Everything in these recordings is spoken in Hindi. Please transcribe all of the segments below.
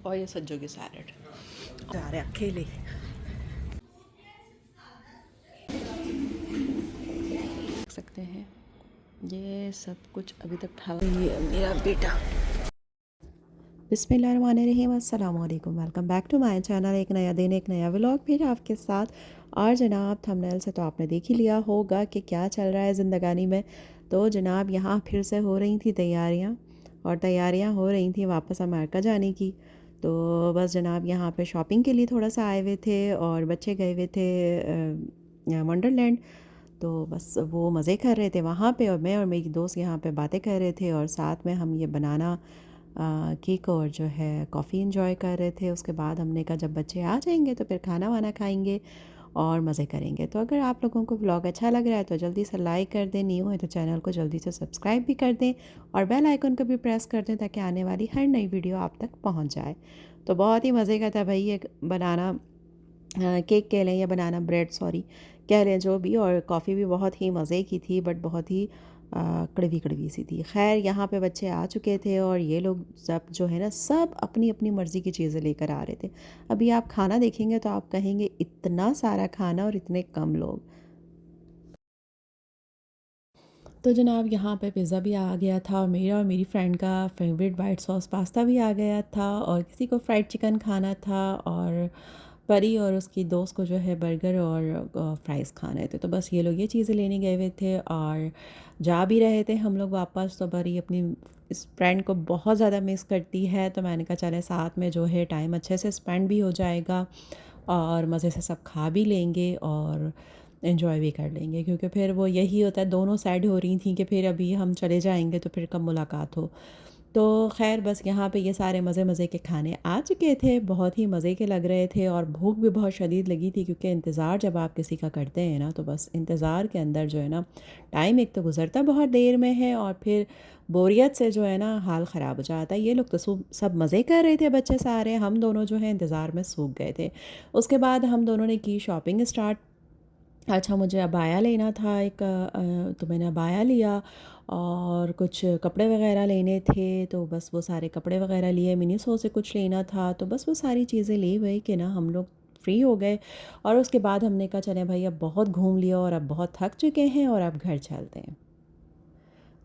और ये सज्जों की सैलड जा रहे हैं अकेले। देख सकते हैं ये सब कुछ अभी तक था। ये मेरा बेटा। बिस्मिल्लाहिर्रहमानिर्रहीम, अस्सलाम वालेकुम, welcome back to my channel. एक नया दिन, एक नया व्लॉग फिर आपके साथ। और जनाब थंबनेल से तो आपने देख ही लिया होगा कि क्या चल रहा है ज़िंदगानी में। तो जनाब यहाँ फिर से हो रही थी तैयारियाँ, और तैयारियाँ हो रही थी वापस अमेरिका जाने की। तो बस जनाब यहाँ पे शॉपिंग के लिए थोड़ा सा आए हुए थे, और बच्चे गए हुए थे वंडरलैंड। तो बस वो मज़े कर रहे थे वहाँ पे, और मैं और मेरी दोस्त यहाँ पे बातें कर रहे थे, और साथ में हम ये बनाना केक और जो है कॉफ़ी इंजॉय कर रहे थे। उसके बाद हमने कहा जब बच्चे आ जाएंगे तो फिर खाना वाना खाएंगे और मज़े करेंगे। तो अगर आप लोगों को व्लॉग अच्छा लग रहा है तो जल्दी से लाइक कर दें, न्यू है तो चैनल को जल्दी से सब्सक्राइब भी कर दें, और बेल आइकन को भी प्रेस कर दें ताकि आने वाली हर नई वीडियो आप तक पहुंच जाए। तो बहुत ही मज़े का था भाई ये बनाना केक कह लें या बनाना ब्रेड, सॉरी, कह लें जो भी। और कॉफ़ी भी बहुत ही मज़े की थी, बट बहुत ही कड़वी कड़वी सी थी। खैर यहाँ पे बच्चे आ चुके थे, और ये लोग सब जो है ना सब अपनी अपनी मर्ज़ी की चीज़ें लेकर आ रहे थे। अभी आप खाना देखेंगे तो आप कहेंगे इतना सारा खाना और इतने कम लोग। तो जनाब यहाँ पे पिज़्ज़ा भी आ गया था, और मेरा और मेरी फ्रेंड का फेवरेट वाइट सॉस पास्ता भी आ गया था, और किसी को फ्राइड चिकन खाना था, और परी और उसकी दोस्त को जो है बर्गर और फ्राइज़ खाने थे। तो बस ये लोग ये चीज़ें लेने गए हुए थे, और जा भी रहे थे हम लोग वापस। तो परी अपनी इस फ्रेंड को बहुत ज़्यादा मिस करती है, तो मैंने कहा चले साथ में जो है टाइम अच्छे से स्पेंड भी हो जाएगा, और मज़े से सब खा भी लेंगे और एंजॉय भी कर लेंगे। क्योंकि फिर वो यही होता है, दोनों साइड हो रही थी कि फिर अभी हम चले जाएंगे तो फिर कब मुलाकात हो। तो ख़ैर बस यहाँ पे ये सारे मज़े मज़े के खाने आ चुके थे, बहुत ही मज़े के लग रहे थे, और भूख भी बहुत शदीद लगी थी। क्योंकि इंतज़ार जब आप किसी का करते हैं ना, तो बस इंतज़ार के अंदर जो है ना टाइम एक तो गुज़रता बहुत देर में है, और फिर बोरियत से जो है ना हाल ख़राब हो जाता है। ये लोग तो सब मज़े कर रहे थे बच्चे सारे, हम दोनों जो है इंतज़ार में सूख गए थे। उसके बाद हम दोनों ने की शॉपिंग स्टार्ट। अच्छा, मुझे अबाया लेना था एक, तो मैंने अबाया लिया, और कुछ कपड़े वगैरह लेने थे, तो बस वो सारे कपड़े वगैरह लिए। मिनीसो से कुछ लेना था, तो बस वो सारी चीज़ें ले हुए कि ना हम लोग फ्री हो गए। और उसके बाद हमने कहा चलें भाई अब बहुत घूम लिया, और अब बहुत थक चुके हैं, और अब घर चलते हैं।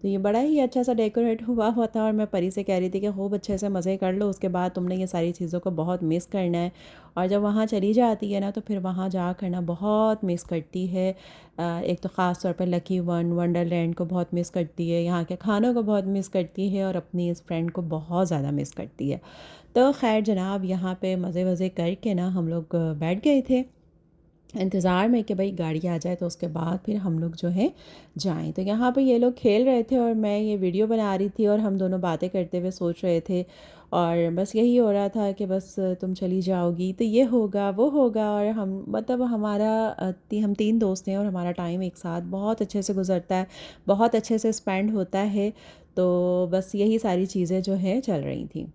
तो ये बड़ा ही अच्छा सा डेकोरेट हुआ हुआ था, और मैं परी से कह रही थी कि खूब अच्छे से मज़े कर लो, उसके बाद तुमने ये सारी चीज़ों को बहुत मिस करना है। और जब वहाँ चली जाती है ना तो फिर वहाँ जा कर ना बहुत मिस करती है। एक तो ख़ास तौर पर लकी वन वंडरलैंड को बहुत मिस करती है, यहाँ के खानों को बहुत मिस करती है, और अपनी इस फ्रेंड को बहुत ज़्यादा मिस करती है। तो खैर जनाब यहाँ पे मज़े वज़े करके ना हम लोग बैठ गए थे इंतज़ार में कि भाई गाड़ी आ जाए तो उसके बाद फिर हम लोग जो है जाएं। तो यहाँ पे ये लोग खेल रहे थे, और मैं ये वीडियो बना रही थी, और हम दोनों बातें करते हुए सोच रहे थे, और बस यही हो रहा था कि बस तुम चली जाओगी तो ये होगा वो होगा। और हम मतलब हमारा हम तीन दोस्त हैं, और हमारा टाइम एक साथ बहुत अच्छे से गुजरता है, बहुत अच्छे से स्पेंड होता है। तो बस यही सारी चीज़ें जो है चल रही थी।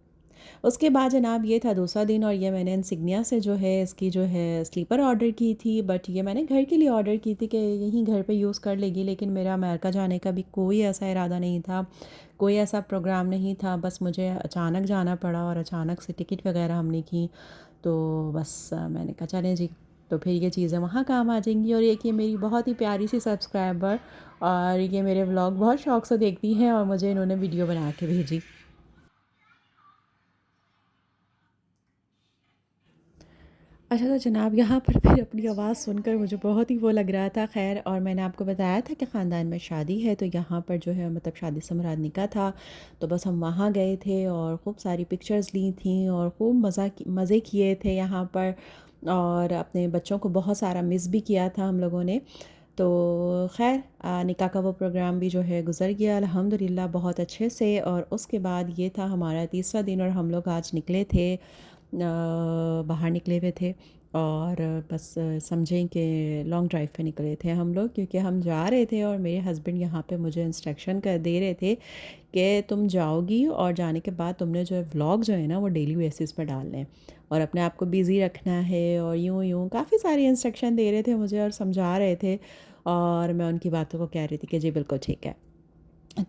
उसके बाद जनाब ये था दूसरा दिन, और ये मैंने इंसिग्निया से जो है इसकी जो है स्लीपर ऑर्डर की थी। बट ये मैंने घर के लिए ऑर्डर की थी कि यहीं घर पे यूज़ कर लेगी, लेकिन मेरा अमेरिका जाने का भी कोई ऐसा इरादा नहीं था, कोई ऐसा प्रोग्राम नहीं था। बस मुझे अचानक जाना पड़ा, और अचानक से टिकट वगैरह हमने की। तो बस मैंने कहा चलें जी, तो फिर ये चीज़ें वहाँ काम आ जाएंगी। और एक ये मेरी बहुत ही प्यारी सी सब्सक्राइबर, और ये मेरे व्लॉग बहुत शौक़ से देखती हैं, और मुझे इन्होंने वीडियो बना के भेजी। अच्छा, तो जनाब यहाँ पर फिर अपनी आवाज़ सुनकर मुझे बहुत ही वो लग रहा था। ख़ैर, और मैंने आपको बताया था कि ख़ानदान में शादी है, तो यहाँ पर जो है मतलब शादी से मुराद निकाह था। तो बस हम वहाँ गए थे, और ख़ूब सारी पिक्चर्स ली थी, और ख़ूब मज़े किए थे यहाँ पर, और अपने बच्चों को बहुत सारा मिस भी किया था हम लोगों ने। तो ख़ैर निकाह का वो प्रोग्राम भी जो है गुज़र गया अल्हम्दुलिल्लाह बहुत अच्छे से। और उसके बाद ये था हमारा तीसरा दिन, और हम लोग आज निकले थे, बाहर निकले हुए थे, और बस समझें कि लॉन्ग ड्राइव पे निकले थे हम लोग। क्योंकि हम जा रहे थे, और मेरे हस्बैंड यहाँ पे मुझे इंस्ट्रक्शन कर दे रहे थे कि तुम जाओगी, और जाने के बाद तुमने जो है व्लॉग जो है ना वो डेली बेसिस पर डालने हैं, और अपने आप को बिज़ी रखना है, और यूँ यूँ काफ़ी सारी इंस्ट्रक्शन दे रहे थे मुझे, और समझा रहे थे। और मैं उनकी बातों को कह रही थी कि जी बिल्कुल ठीक है।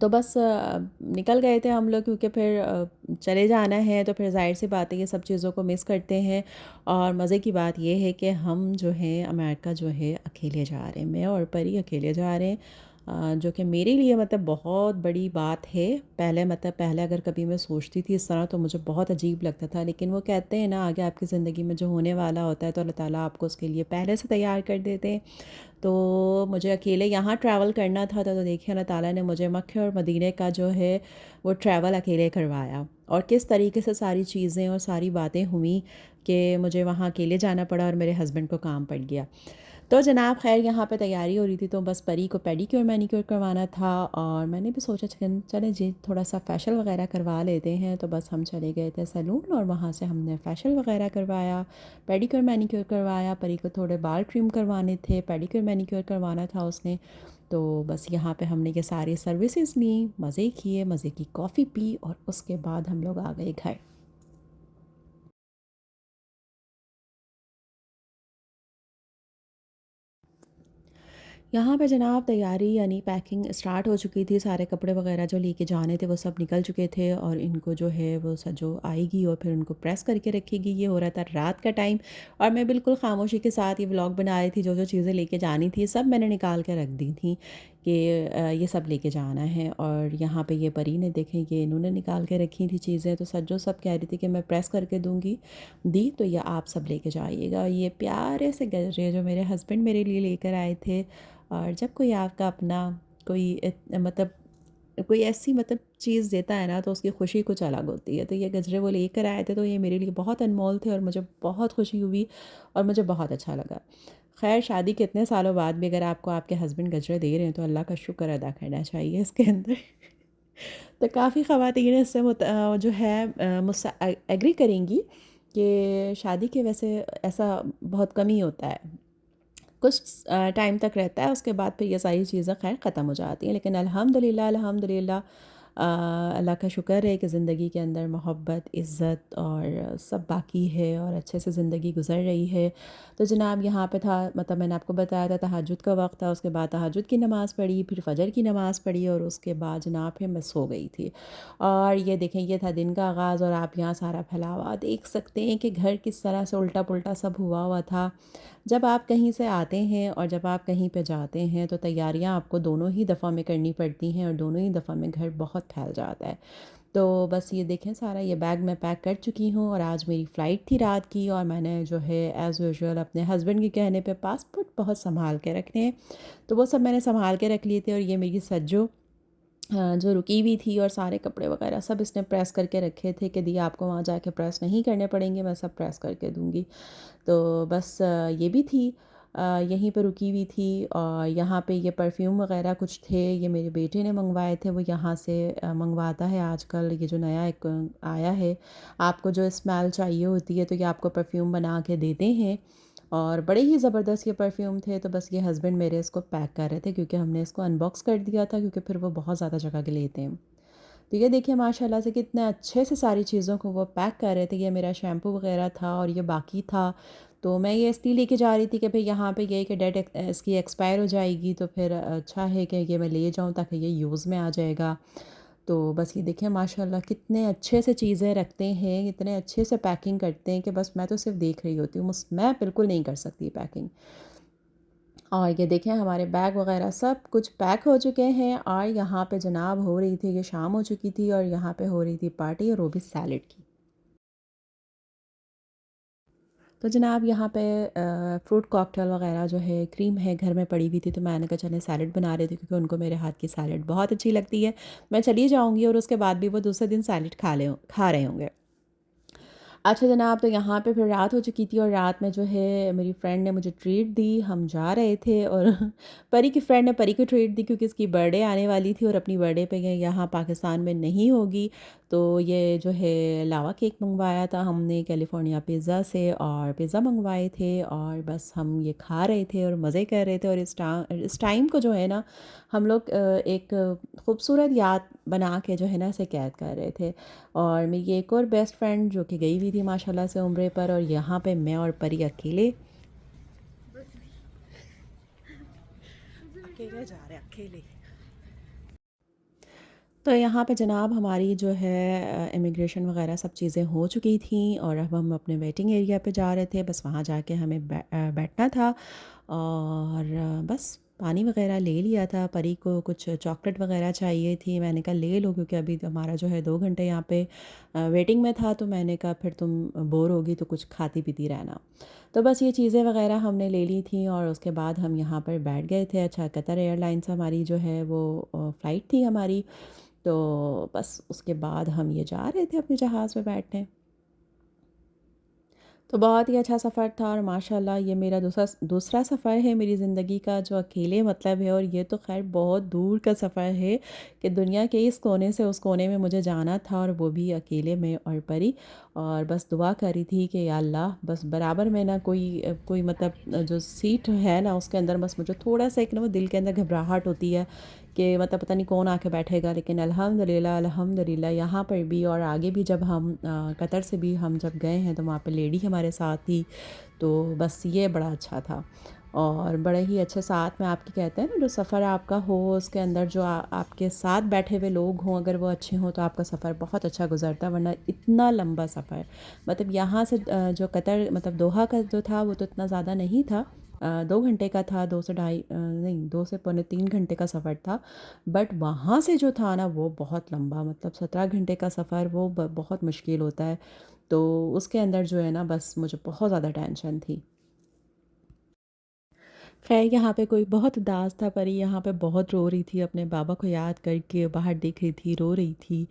तो बस निकल गए थे हम लोग, क्योंकि फिर चले जाना है तो फिर ज़ाहिर सी बात है ये सब चीज़ों को मिस करते हैं। और मज़े की बात ये है कि हम जो है अमेरिका जो है अकेले जा रहे हैं, मैं और परी अकेले जा रहे हैं। जो कि मेरे लिए मतलब बहुत बड़ी बात है। पहले मतलब पहले अगर कभी मैं सोचती थी इस तरह तो मुझे बहुत अजीब लगता था, लेकिन वो कहते हैं ना, आगे आपकी ज़िंदगी में जो होने वाला होता है तो अल्लाह ताला आपको उसके लिए पहले से तैयार कर देते हैं। तो मुझे अकेले यहाँ ट्रैवल करना था, तो देखिए अल्लाह ताला ने मुझे मक्के और मदीने का जो है वो ट्रैवल अकेले करवाया। और किस तरीके से सारी चीज़ें और सारी बातें हुई कि मुझे वहाँ अकेले जाना पड़ा और मेरे हस्बैंड को काम पड़ गया। तो जनाब ख़ैर यहाँ पे तैयारी हो रही थी, तो बस परी को पेडिक्योर मैनिक्योर करवाना था, और मैंने भी सोचा चले जी थोड़ा सा फेशियल वगैरह करवा लेते हैं। तो बस हम चले गए थे सैलून और वहाँ से हमने फेशियल वगैरह करवाया, पेडिक्योर मैनिक्योर करवाया। परी को थोड़े बाल ट्रिम करवाने थे, पेडिक्योर मैनिक्योर करवाना था उसने। तो बस यहाँ पे हमने ये सारी सर्विसेज ली, मज़े किए, मज़े की कॉफ़ी पी, और उसके बाद हम लोग आ गए घर। यहाँ पे जनाब तैयारी यानी पैकिंग स्टार्ट हो चुकी थी, सारे कपड़े वगैरह जो लेके जाने थे वो सब निकल चुके थे, और इनको जो है वो सजो आएगी और फिर उनको प्रेस करके रखेगी। ये हो रहा था रात का टाइम, और मैं बिल्कुल खामोशी के साथ ये व्लॉग बना रही थी। जो जो चीज़ें लेके जानी थी सब मैंने निकाल के रख दी थी कि ये सब लेके जाना है। और यहाँ पे ये परी ने देखें ये इन्होंने निकाल के रखी थी चीज़ें, तो सज्जो सब कह रही थी कि मैं प्रेस करके दूँगी दी, तो ये आप सब लेके जाइएगा। और ये प्यारे से गजरे जो मेरे हस्बैंड मेरे लिए लेकर आए थे। और जब कोई आपका अपना कोई मतलब कोई ऐसी मतलब चीज़ देता है ना, तो उसकी खुशी कुछ अलग होती है। तो ये गजरे वो लेकर आए थे, तो ये मेरे लिए बहुत अनमोल थे और मुझे बहुत खुशी हुई और मुझे बहुत अच्छा लगा। खैर शादी के इतने सालों बाद भी अगर आपको आपके हस्बैंड गजरे दे रहे हैं तो अल्लाह का शुक्र अदा करना चाहिए इसके अंदर। तो काफ़ी ख़वातीन इससे जो है मुझसे एग्री करेंगी कि शादी के वैसे ऐसा बहुत कम ही होता है, कुछ टाइम तक रहता है, उसके बाद फिर ये सारी चीज़ें खैर ख़त्म हो जाती हैं। लेकिन अल्हम्दुलिल्लाह अल्हम्दुलिल्लाह अल्लाह का शुक्र है कि ज़िंदगी के अंदर मोहब्बत, इज़्ज़त और सब बाकी है और अच्छे से ज़िंदगी गुज़र रही है। तो जनाब यहाँ पे था, मतलब मैंने आपको बताया था तहज्जुद का वक़्त था, उसके बाद तहज्जुद की नमाज़ पढ़ी, फिर फ़जर की नमाज़ पढ़ी, और उसके बाद जनाब फिर मैं सो गई थी। और ये देखें ये था दिन का आगाज़, और आप यहाँ सारा फैलावा देख सकते हैं कि घर किस तरह से उल्टा-पुल्टा सब हुआ हुआ था। जब आप कहीं से आते हैं और जब आप कहीं पे जाते हैं तो तैयारियां आपको दोनों ही दफ़ा में करनी पड़ती हैं, और दोनों ही दफ़ा में घर बहुत फैल जाता है। तो बस ये देखें सारा ये बैग मैं पैक कर चुकी हूँ, और आज मेरी फ़्लाइट थी रात की, और मैंने जो है एज़ यूजुअल अपने हस्बैंड के कहने पे पासपोर्ट बहुत संभाल के रखने हैं, तो वो सब मैंने संभाल के रख लिए थे। और ये मेरी सज्जो जो रुकी हुई थी, और सारे कपड़े वगैरह सब इसने प्रेस करके रखे थे कि दी आपको वहाँ जाके प्रेस नहीं करने पड़ेंगे, मैं सब प्रेस करके दूँगी। तो बस ये भी थी, यहीं पे रुकी हुई थी। और यहाँ पे ये परफ्यूम वगैरह कुछ थे, ये मेरे बेटे ने मंगवाए थे, वो यहाँ से मंगवाता है आजकल। ये जो नया एक आया है, आपको जो स्मेल चाहिए होती है तो ये आपको परफ्यूम बना के देते हैं, और बड़े ही ज़बरदस्त ये परफ्यूम थे। तो बस ये हस्बैंड मेरे इसको पैक कर रहे थे, क्योंकि हमने इसको अनबॉक्स कर दिया था, क्योंकि फिर वो बहुत ज़्यादा जगह के लेते हैं। तो ये देखिए माशाल्लाह से कितने अच्छे से सारी चीज़ों को वो पैक कर रहे थे। ये मेरा शैम्पू वगैरह था और ये बाकी था, तो मैं ये इसलिए लेके जा रही थी कि भाई यहाँ पे ये कि डेट इसकी एक्सपायर हो जाएगी, तो फिर अच्छा है कि ये मैं ले जाऊँ ताकि ये यूज़ में आ जाएगा। तो बस ये देखिए माशाल्लाह कितने अच्छे से चीज़ें रखते हैं, इतने अच्छे से पैकिंग करते हैं कि बस मैं तो सिर्फ देख रही होती हूँ, मैं बिल्कुल नहीं कर सकती पैकिंग। और ये देखें हमारे बैग वगैरह सब कुछ पैक हो चुके हैं, और यहाँ पे जनाब हो रही थी कि शाम हो चुकी थी, और यहाँ पे हो रही थी पार्टी, और वो भी सैलेड की। तो जनाब यहाँ पे फ्रूट कॉकटेल वगैरह जो है क्रीम है घर में पड़ी हुई थी, तो मैंने कहा चलें सैलेड बना रहे थे, क्योंकि उनको मेरे हाथ की सैलेड बहुत अच्छी लगती है। मैं चली जाऊँगी और उसके बाद भी वो दूसरे दिन सैलेड खा रहे होंगे। अच्छा जनाब, तो यहाँ पे फिर रात हो चुकी थी, और रात में जो है मेरी फ्रेंड ने मुझे ट्रीट दी। हम जा रहे थे, और परी की फ्रेंड ने परी को ट्रीट दी, क्योंकि इसकी बर्थडे आने वाली थी और अपनी बर्थडे पे ये यहाँ पाकिस्तान में नहीं होगी। तो ये जो है लावा केक मंगवाया था हमने कैलिफोर्निया पिज़्ज़ा से, और पिज़्ज़ा मंगवाए थे, और बस हम ये खा रहे थे और मज़े कर रहे थे। और इस टाइम को जो है ना हम लोग एक ख़ूबसूरत याद बना के जो है ना इसे कैद कर रहे थे। और मेरी एक और बेस्ट फ्रेंड जो कि गई हुई थी माशाल्लाह से उम्रे पर, और यहाँ पे मैं और परी अकेले अकेले जा रहे हैं, अकेले। तो यहाँ पे जनाब हमारी जो है इमिग्रेशन वग़ैरह सब चीज़ें हो चुकी थी और अब हम अपने वेटिंग एरिया पे जा रहे थे। बस वहाँ जाके हमें बैठना था और बस पानी वग़ैरह ले लिया था। परी को कुछ चॉकलेट वग़ैरह चाहिए थी। मैंने कहा ले लो क्योंकि अभी तो हमारा जो है 2 घंटे यहाँ पे वेटिंग में था, तो मैंने कहा फिर तुम बोर होगी तो कुछ खाती-पीती रहना। तो बस ये चीज़ें वग़ैरह हमने ले ली थी और उसके बाद हम यहाँ पर बैठ गए थे। अच्छा, कतर एयरलाइंस हमारी जो है वो फ़्लाइट थी हमारी। तो बस उसके बाद हम ये जा रहे थे अपने जहाज़ में बैठने। तो बहुत ही अच्छा सफ़र था और माशाल्लाह ये मेरा दूसरा दूसरा सफ़र है मेरी ज़िंदगी का जो अकेले मतलब है, और ये तो ख़ैर बहुत दूर का सफ़र है कि दुनिया के इस कोने से उस कोने में मुझे जाना था, और वो भी अकेले में और परी। और बस दुआ करी थी कि या अल्लाह बस बराबर में ना कोई मतलब जो सीट है ना उसके अंदर बस मुझे थोड़ा-सा एक ना वो दिल के अंदर घबराहट होती है कि मतलब पता नहीं कौन आके बैठेगा, लेकिन अल्हम्दुलिल्लाह अल्हम्दुलिल्लाह यहाँ पर भी और आगे भी जब हम कतर से भी हम जब गए हैं तो वहाँ पे लेडी हमारे साथ थी। तो बस ये बड़ा अच्छा था और बड़े ही अच्छे साथ में आपके कहते हैं ना जो सफ़र आपका हो उसके अंदर जो आपके साथ बैठे हुए लोग हों अगर वो अच्छे हों तो आपका सफ़र बहुत अच्छा गुजरता है, वरना इतना लंबा सफ़र मतलब यहाँ से जो कतर मतलब दोहा का जो था वो तो इतना ज़्यादा नहीं था। 2 घंटे का था, 2 से ढाई नहीं 2 से पौने 3 घंटे का सफ़र था। बट वहाँ से जो था ना वो बहुत लंबा मतलब 17 घंटे का सफ़र वो बहुत मुश्किल होता है। तो उसके अंदर जो है ना बस मुझे बहुत ज़्यादा टेंशन थी। ख़ैर यहाँ पे कोई बहुत उदास था, परी यहाँ पे बहुत रो रही थी, अपने बाबा को याद करके बाहर देख रही थी, रो रही थी।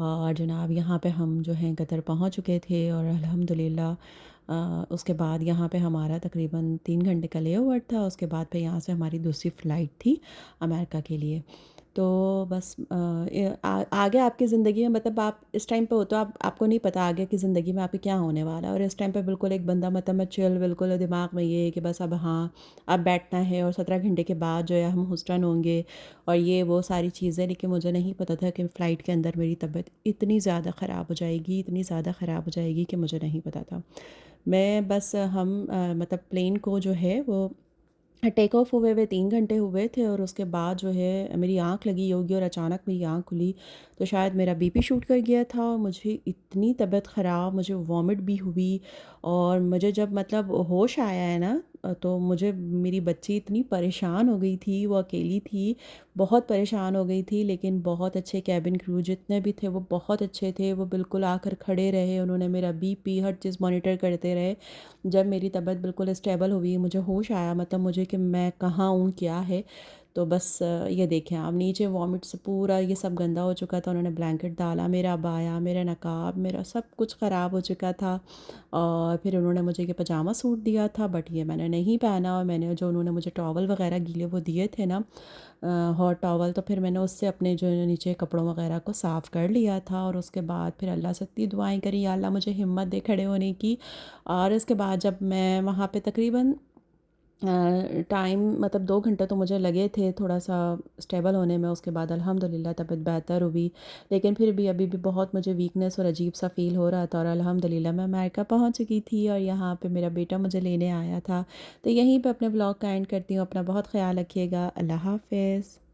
और जनाब यहाँ पे हम जो हैं कतर पहुँच चुके थे और अल्हम्दुलिल्लाह उसके बाद यहाँ पे हमारा तकरीबन 3 घंटे का लेओवर था। उसके बाद फिर यहाँ से हमारी दूसरी फ़्लाइट थी अमेरिका के लिए। तो बस आगे आपकी ज़िंदगी में मतलब आप इस टाइम पे हो तो आपको नहीं पता आगे की ज़िंदगी में आपकी क्या होने वाला है, और इस टाइम पे बिल्कुल एक बंदा मतलब मैं चिल बिल्कुल दिमाग में ये है कि बस अब हाँ, अब बैठना है और 17 घंटे के बाद जो है हम ह्यूस्टन होंगे और ये वो सारी चीज़ें। लेकिन मुझे नहीं पता था कि फ़्लाइट के अंदर मेरी तबीयत इतनी ज़्यादा ख़राब हो जाएगी, इतनी ज़्यादा ख़राब हो जाएगी कि मुझे नहीं पता था। मैं बस हम मतलब प्लेन को जो है वो टेक ऑफ हुए हुए 3 घंटे हुए थे और उसके बाद जो है मेरी आँख लगी होगी और अचानक मेरी आँख खुली, तो शायद मेरा बीपी शूट कर गया था और मुझे इतनी तबीयत ख़राब, मुझे वॉमिट भी हुई। और मुझे जब मतलब होश आया है ना तो मुझे मेरी बच्ची इतनी परेशान हो गई थी, वो अकेली थी, बहुत परेशान हो गई थी। लेकिन बहुत अच्छे केबिन क्रू जितने भी थे वो बहुत अच्छे थे, वो बिल्कुल आकर खड़े रहे, उन्होंने मेरा बीपी हर चीज़ मॉनिटर करते रहे। जब मेरी तबीयत बिल्कुल स्टेबल हुई, मुझे होश आया मतलब मुझे कि मैं कहाँ हूँ, क्या है, तो बस ये देखें आप नीचे वॉमिट से पूरा ये सब गंदा हो चुका था। उन्होंने ब्लैंकेट डाला, मेरा अबाया, मेरा नकाब, मेरा सब कुछ ख़राब हो चुका था। और फिर उन्होंने मुझे ये पजामा सूट दिया था बट ये मैंने नहीं पहना, और मैंने जो उन्होंने मुझे टॉवल वगैरह गीले वो दिए थे ना हॉट टॉवल, तो फिर मैंने उससे अपने जो नीचे कपड़ों वगैरह को साफ़ कर लिया था। और उसके बाद फिर अल्लाह से इतनी दुआएं करी, या अल्लाह मुझे हिम्मत दे खड़े होने की। और इसके बाद जब मैं वहाँ पे तकरीबन टाइम मतलब 2 घंटे तो मुझे लगे थे थोड़ा-सा स्टेबल होने में, उसके बाद अल्हम्दुलिल्लाह तबीयत बेहतर हुई। लेकिन फिर भी अभी भी बहुत मुझे वीकनेस और अजीब-सा फ़ील हो रहा था, और अल्हम्दुलिल्लाह मैं अमेरिका पहुँच चुकी थी और यहाँ पे मेरा बेटा मुझे लेने आया था। तो यहीं पे अपने व्लॉग का एंड करती हूँ। अपना बहुत ख़्याल रखिएगा। अल्लाह हाफ़िज़।